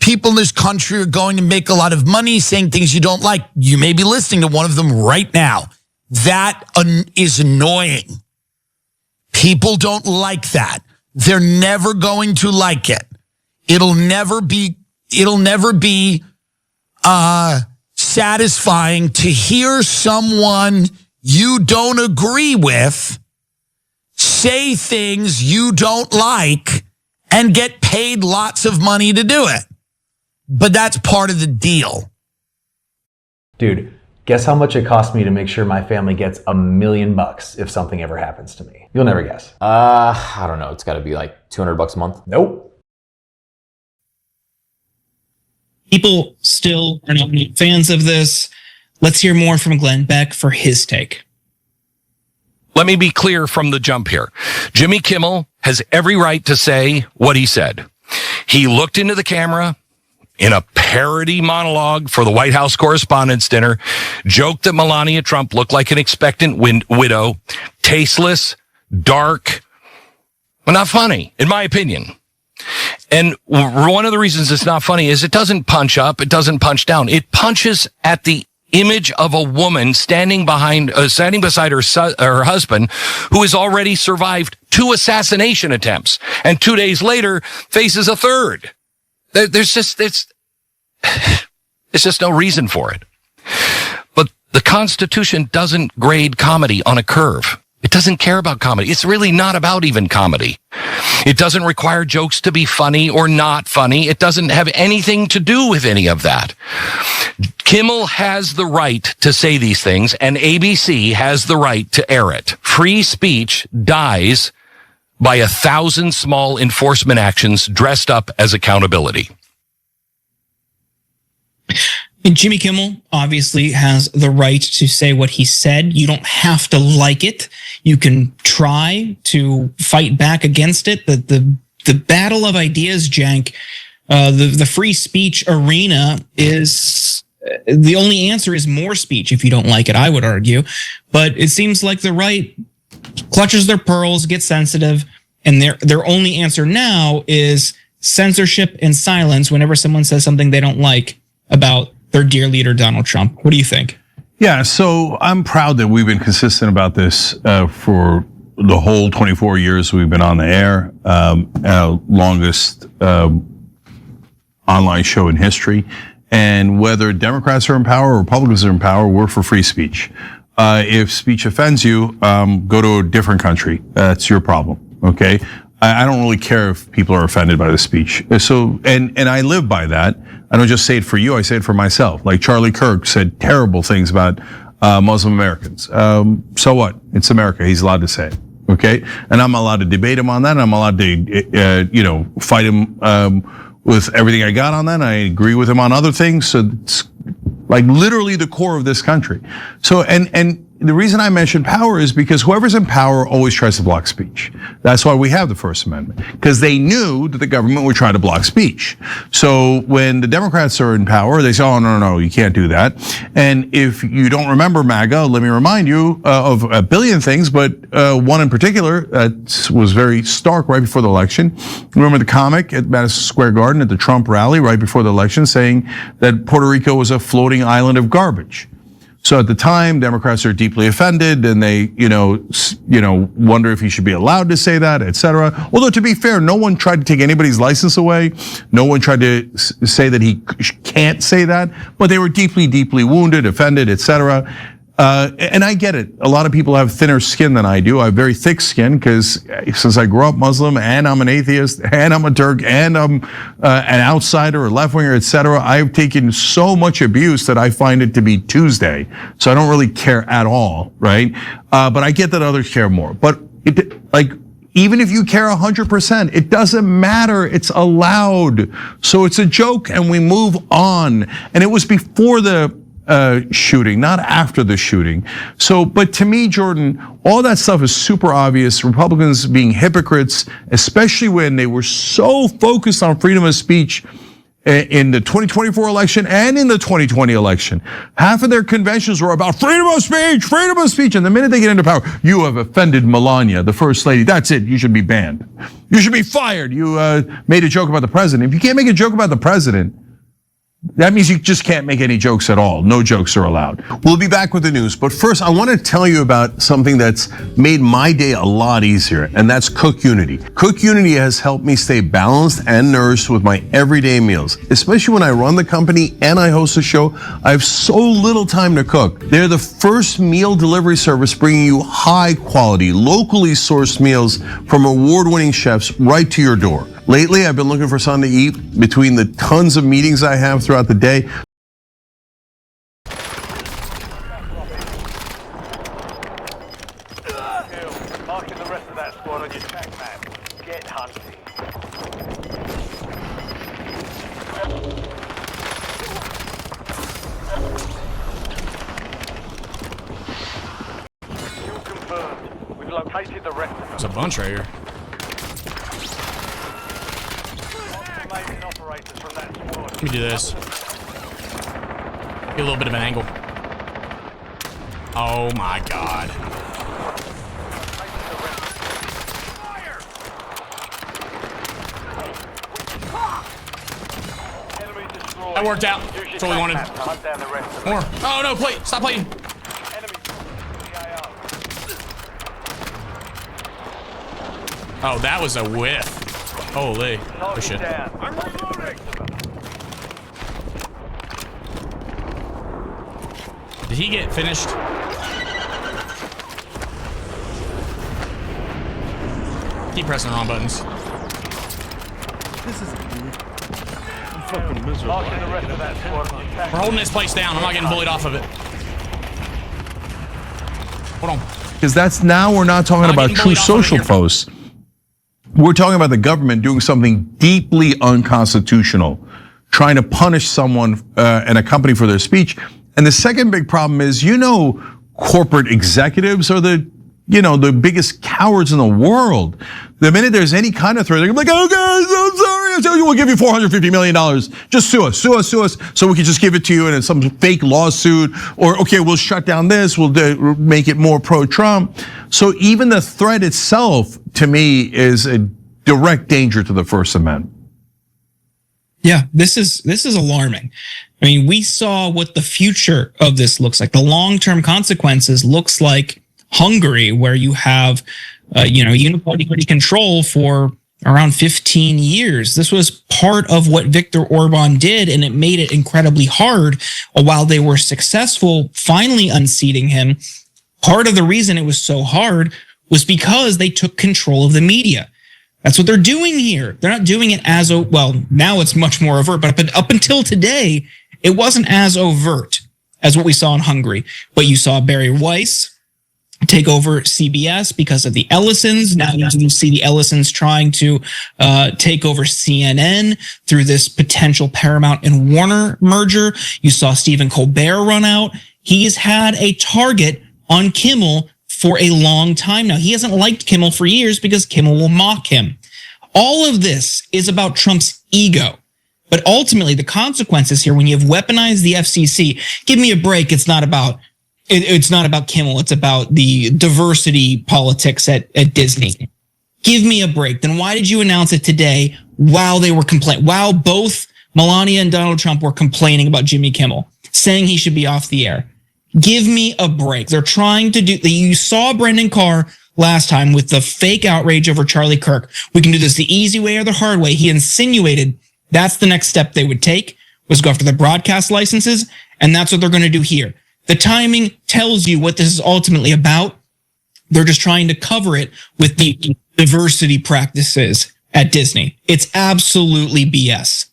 O: People in this country are going to make a lot of money saying things you don't like. You may be listening to one of them right now. That is annoying. People don't like that. They're never going to like it. It'll never be satisfying to hear someone you don't agree with say things you don't like and get paid lots of money to do it. But that's part of the deal.
P: Dude, guess how much it cost me to make sure my family gets $1 million if something ever happens to me? You'll never guess.
C: I don't know. It's got to be like $200 a month.
P: Nope.
L: People still are not fans of this. Let's hear more from Glenn Beck for his take.
Y: Let me be clear from the jump here. Jimmy Kimmel has every right to say what he said. He looked into the camera in a parody monologue for the White House Correspondents' Dinner, joked that Melania Trump looked like an expectant widow, tasteless, dark, but not funny, in my opinion. And one of the reasons it's not funny is it doesn't punch up, it doesn't punch down. It punches at the image of a woman standing beside her husband, who has already survived 2 assassination attempts, and 2 days later faces a third. It's just no reason for it. But the Constitution doesn't grade comedy on a curve. It doesn't care about comedy. It's really not about even comedy. It doesn't require jokes to be funny or not funny. It doesn't have anything to do with any of that. Kimmel has the right to say these things, and ABC has the right to air it. Free speech dies by 1,000 small enforcement actions dressed up as accountability.
L: And Jimmy Kimmel obviously has the right to say what he said. You don't have to like it. You can try to fight back against it. The battle of ideas, Jank, the free speech arena is the only answer is more speech if you don't like it, I would argue. But it seems like the right clutches their pearls, gets sensitive, and their only answer now is censorship and silence whenever someone says something they don't like about their dear leader, Donald Trump. What do you think?
I: Yeah, so I'm proud that we've been consistent about this for the whole 24 years we've been on the air, longest online show in history. And whether Democrats are in power or Republicans are in power, we're for free speech. If speech offends you, go to a different country. That's your problem, okay? I don't really care if people are offended by the speech. So, and I live by that. I don't just say it for you, I say it for myself. Like Charlie Kirk said terrible things about Muslim Americans. So what? It's America. He's allowed to say it, okay? And I'm allowed to debate him on that. And I'm allowed to, fight him with everything I got on that. I agree with him on other things. So it's like literally the core of this country. So, and the reason I mentioned power is because whoever's in power always tries to block speech. That's why we have the First Amendment, because they knew that the government would try to block speech. So when the Democrats are in power, they say, oh, no, you can't do that. And if you don't remember MAGA, let me remind you of a billion things, but one in particular that was very stark right before the election. Remember the comic at Madison Square Garden at the Trump rally right before the election saying that Puerto Rico was a floating island of garbage. So at the time, Democrats are deeply offended, and they, wonder if he should be allowed to say that, et cetera. Although to be fair, no one tried to take anybody's license away. No one tried to say that he can't say that, but they were deeply, deeply wounded, offended, et cetera. And I get it. A lot of people have thinner skin than I do. I have very thick skin because since I grew up Muslim and I'm an atheist and I'm a Turk and I'm an outsider or left-winger, et cetera, I've taken so much abuse that I find it to be Tuesday. So I don't really care at all, right? But I get that others care more. But even if you care 100%, it doesn't matter. It's allowed. So it's a joke and we move on. And it was before the shooting, not after the shooting. So, but to me, Jordan, all that stuff is super obvious. Republicans being hypocrites, especially when they were so focused on freedom of speech in the 2024 election and in the 2020 election. Half of their conventions were about freedom of speech, freedom of speech. And the minute they get into power, you have offended Melania, the first lady. That's it. You should be banned. You should be fired. You made a joke about the president. If you can't make a joke about the president, that means you just can't make any jokes at all. No jokes are allowed. We'll be back with the news, but first I want to tell you about something that's made my day a lot easier, and that's Cook Unity. Cook Unity has helped me stay balanced and nourished with my everyday meals, especially when I run the company and I host a show. I have so little time to cook. They're the first meal delivery service bringing you high quality, locally sourced meals from award-winning chefs right to your door. Lately, I've been looking for something to eat between the tons of meetings I have throughout the day.
H: Marking the rest of that squad on your track map. Get hunting. Kill confirmed. We've located the rest of them.
N: There's a bunch right here. Let me do this. Get a little bit of an angle. Oh my god. That worked out. That's what we wanted. More. Oh no, play. Stop playing. Oh, that was a whiff. Holy. Oh shit. Did he get finished? Keep pressing the wrong buttons.
H: This is I'm fucking miserable.
N: We're holding this place down. I'm not getting bullied off of it. Hold on.
I: Because that's now we're not talking about true social posts. We're talking about the government doing something deeply unconstitutional, trying to punish someone and a company for their speech. And the second big problem is, corporate executives are the the biggest cowards in the world. The minute there's any kind of threat, they're gonna be like, oh guys, I'm sorry, I'll tell you, we'll give you $450 million. Just sue us, so we can just give it to you in some fake lawsuit, or okay, we'll shut down this, we'll make it more pro-Trump. So even the threat itself, to me, is a direct danger to the First Amendment.
L: Yeah, this is alarming. I mean, we saw what the future of this looks like. The long-term consequences looks like Hungary, where you have, uniparty control for around 15 years. This was part of what Viktor Orban did, and it made it incredibly hard. While they were successful finally unseating him, part of the reason it was so hard was because they took control of the media. That's what they're doing here. They're not doing it as, well, now it's much more overt, but up until today, it wasn't as overt as what we saw in Hungary. But you saw Barry Weiss take over CBS because of the Ellisons. Now you see the Ellisons trying to take over CNN through this potential Paramount and Warner merger. You saw Stephen Colbert run out. He's had a target on Kimmel for a long time now. He hasn't liked Kimmel for years because Kimmel will mock him. All of this is about Trump's ego. But ultimately, the consequences here, when you have weaponized the FCC, give me a break. It's not about Kimmel. It's about the diversity politics at Disney. Give me a break. Then why did you announce it today while they were while both Melania and Donald Trump were complaining about Jimmy Kimmel, saying he should be off the air? Give me a break. They're trying to do. You saw Brendan Carr last time with the fake outrage over Charlie Kirk. We can do this the easy way or the hard way. He insinuated that's the next step they would take, was go after the broadcast licenses, and that's what they're going to do here. The timing tells you what this is ultimately about. They're just trying to cover it with the diversity practices at Disney. It's absolutely BS.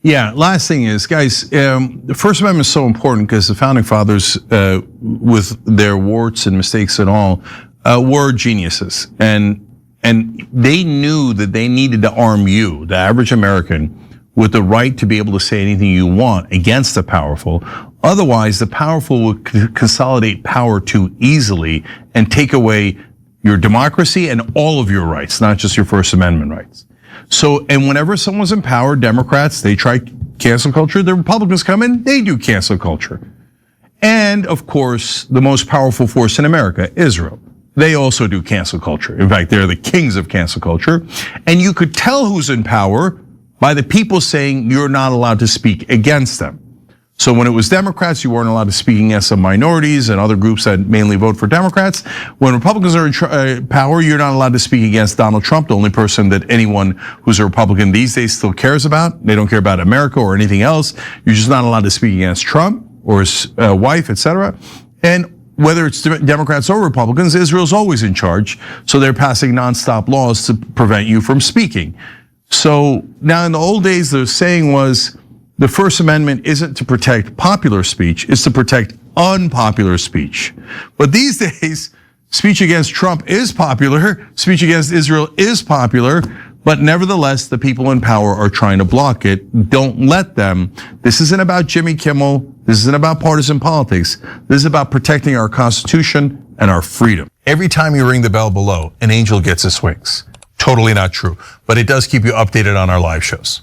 I: Yeah, last thing is, guys, the First Amendment is so important because the Founding Fathers, with their warts and mistakes and all, were geniuses. And they knew that they needed to arm you, the average American, with the right to be able to say anything you want against the powerful. Otherwise, the powerful will consolidate power too easily and take away your democracy and all of your rights, not just your First Amendment rights. So, and whenever someone's in power, Democrats, they try cancel culture. The Republicans come in, they do cancel culture. And of course, the most powerful force in America, Israel. They also do cancel culture. In fact, they're the kings of cancel culture. And you could tell who's in power by the people saying you're not allowed to speak against them. So when it was Democrats, you weren't allowed to speak against some minorities and other groups that mainly vote for Democrats. When Republicans are in power, you're not allowed to speak against Donald Trump, the only person that anyone who's a Republican these days still cares about. They don't care about America or anything else. You're just not allowed to speak against Trump or his wife, etc. And whether it's Democrats or Republicans, Israel's always in charge. So they're passing nonstop laws to prevent you from speaking. So now in the old days, the saying was, the First Amendment isn't to protect popular speech, it's to protect unpopular speech. But these days, speech against Trump is popular, speech against Israel is popular, but nevertheless, the people in power are trying to block it. Don't let them. This isn't about Jimmy Kimmel. This isn't about partisan politics. This is about protecting our Constitution and our freedom. Every time you ring the bell below, an angel gets its wings. Totally not true, but it does keep you updated on our live shows.